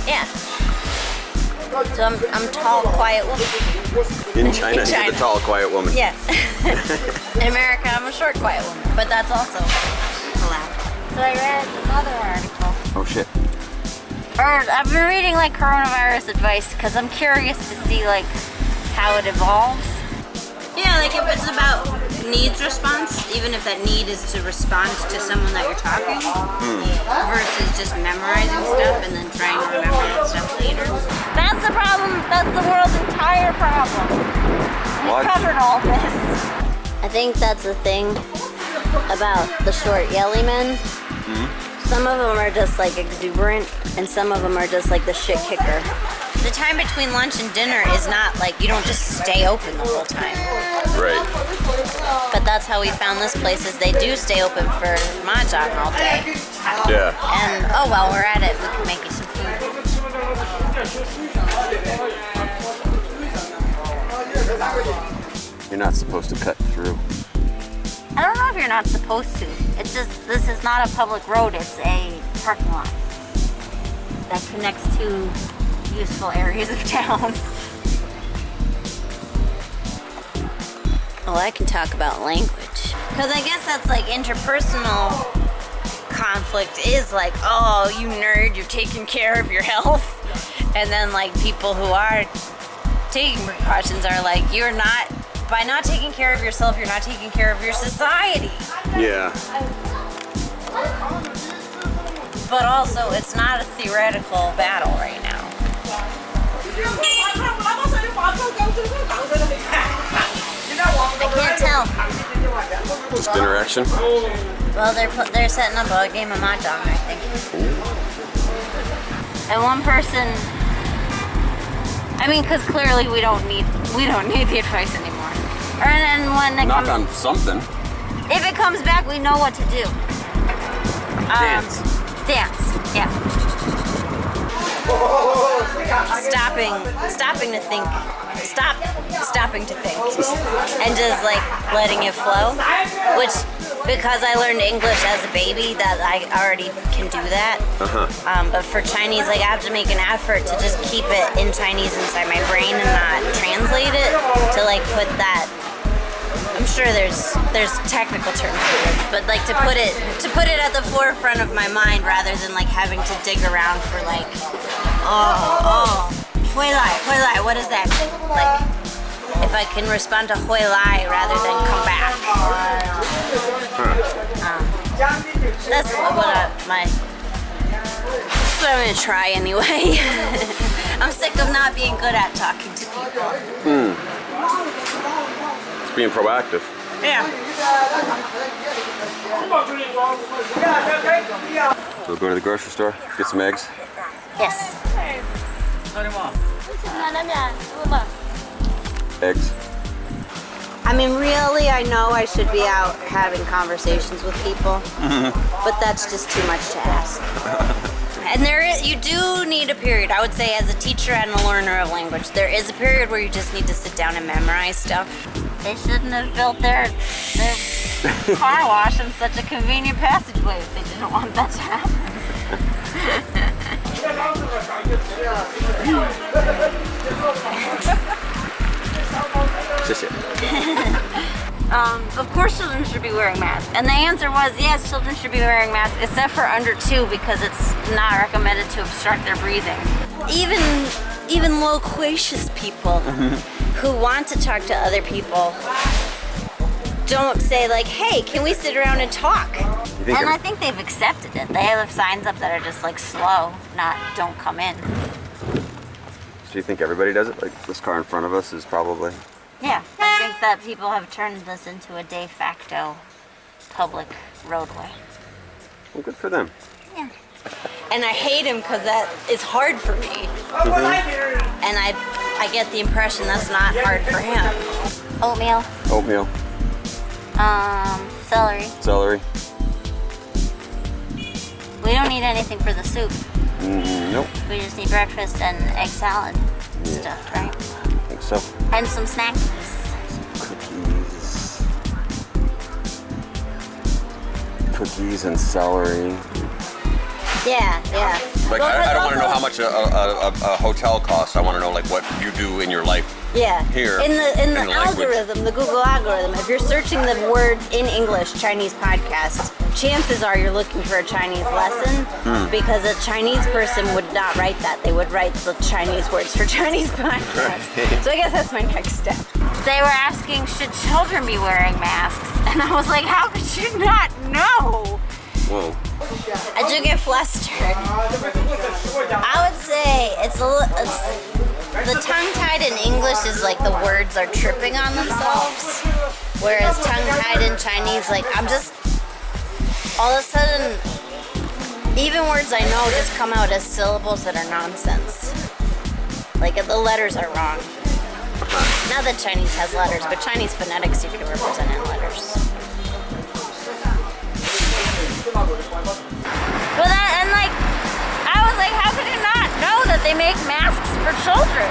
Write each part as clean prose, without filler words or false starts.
Yeah. So I'm tall, quiet woman. In China, you're the tall, quiet woman. Yeah. In America, I'm a short, quiet woman. But that's also allowed. So I read another article. Oh shit. I've been reading like coronavirus advice because I'm curious to see like how it evolves. Yeah, like if it's about needs response, even if that need is to respond to someone that you're talking, versus just memorizing stuff and then trying to remember that stuff later. That's the problem. That's the world's entire problem. We covered all this. I think that's the thing about the short yelly men. Some of them are just like exuberant, and some of them are just like the shit kicker. The time between lunch and dinner is not like you don't just stay open the whole time. Right. But that's how we found this place is they do stay open for mahjong all day. Yeah. And oh, while we're at it, we can make you some food. You're not supposed to cut through. I don't know if you're not supposed to. It's just, this is not a public road, it's a parking lot that connects two useful areas of town. Oh, I can talk about language. Because I guess that's like interpersonal conflict is like, oh, you nerd, you're taking care of your health. And then like people who are taking precautions are like, you're not, by not taking care of yourself, you're not taking care of your society. Yeah. But also, it's not a theoretical battle right now. I can't tell. Just interaction? Well, they're setting up a game of mahjong, I think. And one person, I mean, because clearly we don't need the advice anymore. And then when it knock comes, on something. If it comes back, we know what to do. Dance. Dance, yeah. Stopping to think. Stopping to think. And just like letting it flow. Which, because I learned English as a baby, that I already can do that. But for Chinese, like I have to make an effort to just keep it in Chinese inside my brain and not translate it to like put that. I'm sure there's technical terms for it, but like to put it at the forefront of my mind rather than like having to dig around for like, hui lai, what does that mean? Like, if I can respond to hui lai rather than come back. That's what I'm gonna try anyway. I'm sick of not being good at talking to people. Being proactive. Yeah. We'll go to the grocery store, get some eggs. Yes. Eggs. I mean, really, I know I should be out having conversations with people, but that's just too much to ask. And you do need a period. I would say as a teacher and a learner of language, there is a period where you just need to sit down and memorize stuff. They shouldn't have built their car wash in such a convenient passageway if they didn't want that to happen. Of course children should be wearing masks. And the answer was yes, children should be wearing masks, except for under 2 because it's not recommended to obstruct their breathing. Even loquacious people who want to talk to other people don't say like, hey, can we sit around and talk? And I think they've accepted it. They have signs up that are just like slow, not don't come in. So you think everybody does it? Like this car in front of us is probably... Yeah, I think that people have turned this into a de facto public roadway. Well, good for them. Yeah. And I hate him because that is hard for me. And I get the impression that's not hard for him. Oatmeal. Oatmeal. Celery. Celery. We don't need anything for the soup. Nope. We just need breakfast and egg salad stuff, right? I think so. And some snacks. Cookies and celery. Yeah. Like, Well, I don't want to know also- how much a hotel costs. I want to know like what you do in your life. Yeah. Here, In the in the language. algorithm, the Google algorithm, if you're searching the words in English Chinese podcast, chances are you're looking for a Chinese lesson because a Chinese person would not write that. They would write the Chinese words for Chinese podcast. So I guess that's my next step. They were asking, should children be wearing masks? And I was like, how could you not know? Whoa. I do get flustered. I would say it's the tongue-tied in English is like the words are tripping on themselves, whereas tongue-tied in Chinese, like I'm just all of a sudden, even words I know just come out as syllables that are nonsense. Like the letters are wrong. Not that Chinese has letters, but Chinese phonetics you can represent in letters. Well, and like, I was like, how could you not know that they make masks for children?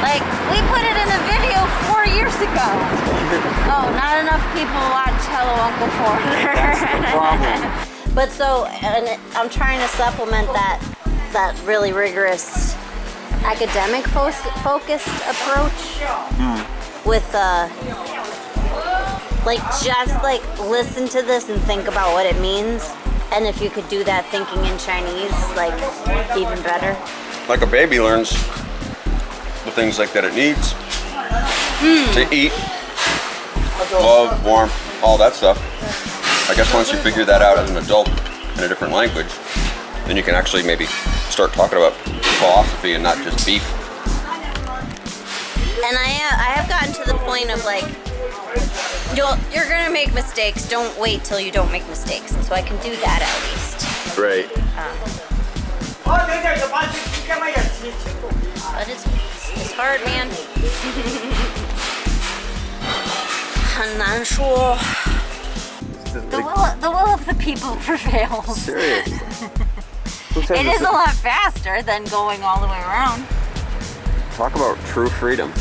Like, we put it in a video 4 years ago. Oh, not enough people watch Hello Uncle Foreigner. That's the problem. But so, and I'm trying to supplement that really rigorous academic focused approach with like just like listen to this and think about what it means, and if you could do that thinking in Chinese, like even better. Like a baby learns the things like that it needs to eat, love, warmth, all that stuff. I guess once you figure that out as an adult in a different language, then you can actually maybe start talking about philosophy and not just beef. And I have gotten to the point of like, you're gonna make mistakes. Don't wait till you don't make mistakes. So I can do that at least. Right. But it's hard, man. 很难说. The will of the people prevails. Serious. It is a lot faster than going all the way around. Talk about true freedom.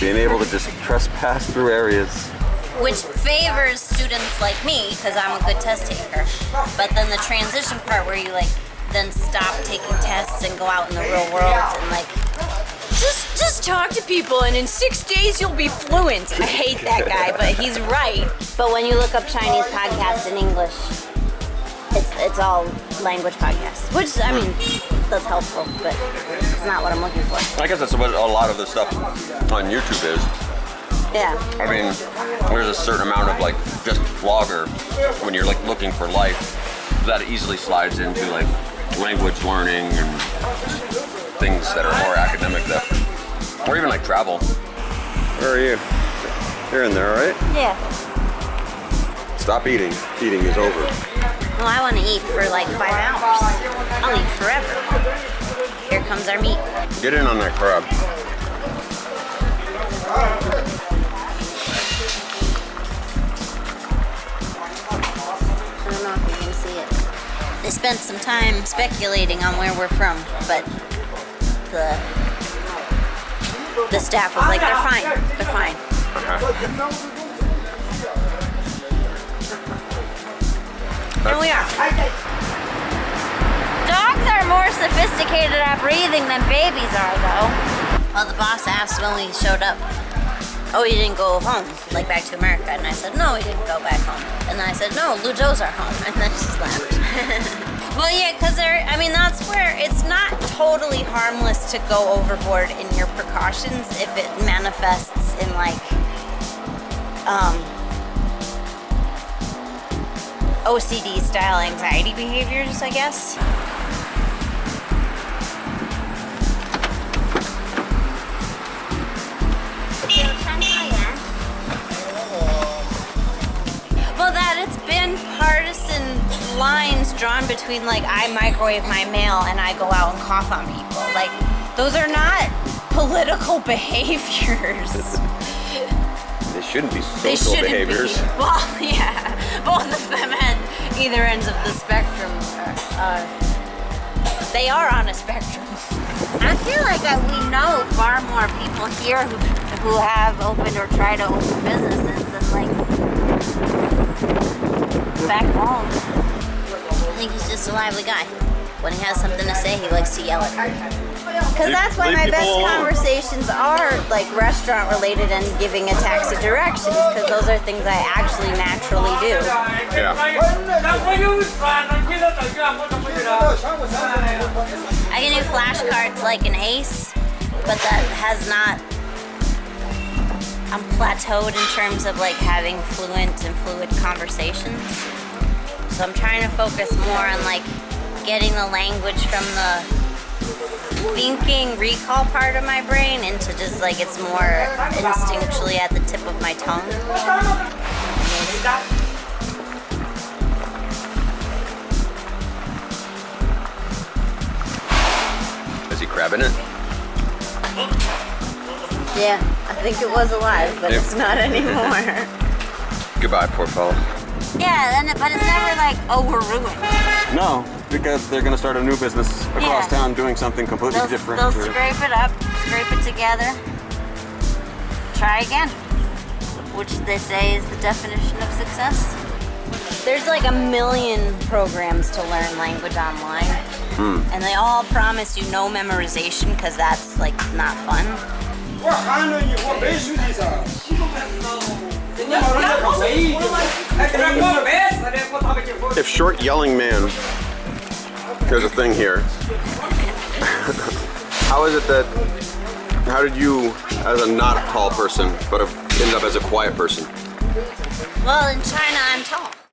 Being able to just trespass through areas. Which favors students like me, because I'm a good test taker. But then the transition part where you like then stop taking tests and go out in the real world and like just talk to people and in 6 days you'll be fluent. I hate that guy, but he's right. But when you look up Chinese podcasts in English, it's all language podcasts, which I mean that's helpful, but it's not what I'm looking for. I guess that's what a lot of the stuff on YouTube is. Yeah. I mean, there's a certain amount of like just vlogger when you're like looking for life that easily slides into like language learning and things that are more academic, that, or even like travel. Where are you? You're in there, right? Yeah. Stop eating. Eating is over. Well, I want to eat for like 5 hours. I'll eat forever. Here comes our meat. Get in on that crab. I don't know if you can see it. They spent some time speculating on where we're from, but the staff was like, they're fine. They're fine. Here we are. Dogs are more sophisticated at breathing than babies are, though. Well, the boss asked when we showed up, oh, you didn't go home, like back to America? And I said, no, we didn't go back home. And then I said, no, Luzhou's our home. And then she just laughed. Well, yeah, because I mean, that's where it's not totally harmless to go overboard in your precautions if it manifests in like, OCD style anxiety behaviors, I guess. Well, that it's been partisan lines drawn between like I microwave my mail and I go out and cough on people. Like those are not political behaviors. They shouldn't be They social shouldn't behaviors. be. Well, yeah, both of them at either ends of the spectrum. They are on a spectrum. I feel like we know far more people here who have opened or try to open businesses than like back home. I think he's just a lively guy. when he has something to say, he likes to yell at her. Because that's why Leave my best people alone. conversations are like restaurant related and giving a taxi directions, because those are things I actually naturally do. Yeah. I can do flashcards like an ace, but that has not. I'm plateaued in terms of like having fluent and fluid conversations. So I'm trying to focus more on like getting the language from the thinking recall part of my brain into just like it's more instinctually at the tip of my tongue. Is he crabbing it? Yeah, I think it was alive, but Yep. it's not anymore. Goodbye, poor fella. Yeah, but it's never like, oh, we're ruined. No, because they're going to start a new business across Yeah. town doing something completely different. They'll or- scrape it up, scrape it together, try again, which they say is the definition of success. There's like a million programs to learn language online, and they all promise you no memorization because that's like not fun. If short yelling man, there's a thing here. How is it that, how did you, as a not tall person, but end up as a quiet person? Well, in China, I'm tall.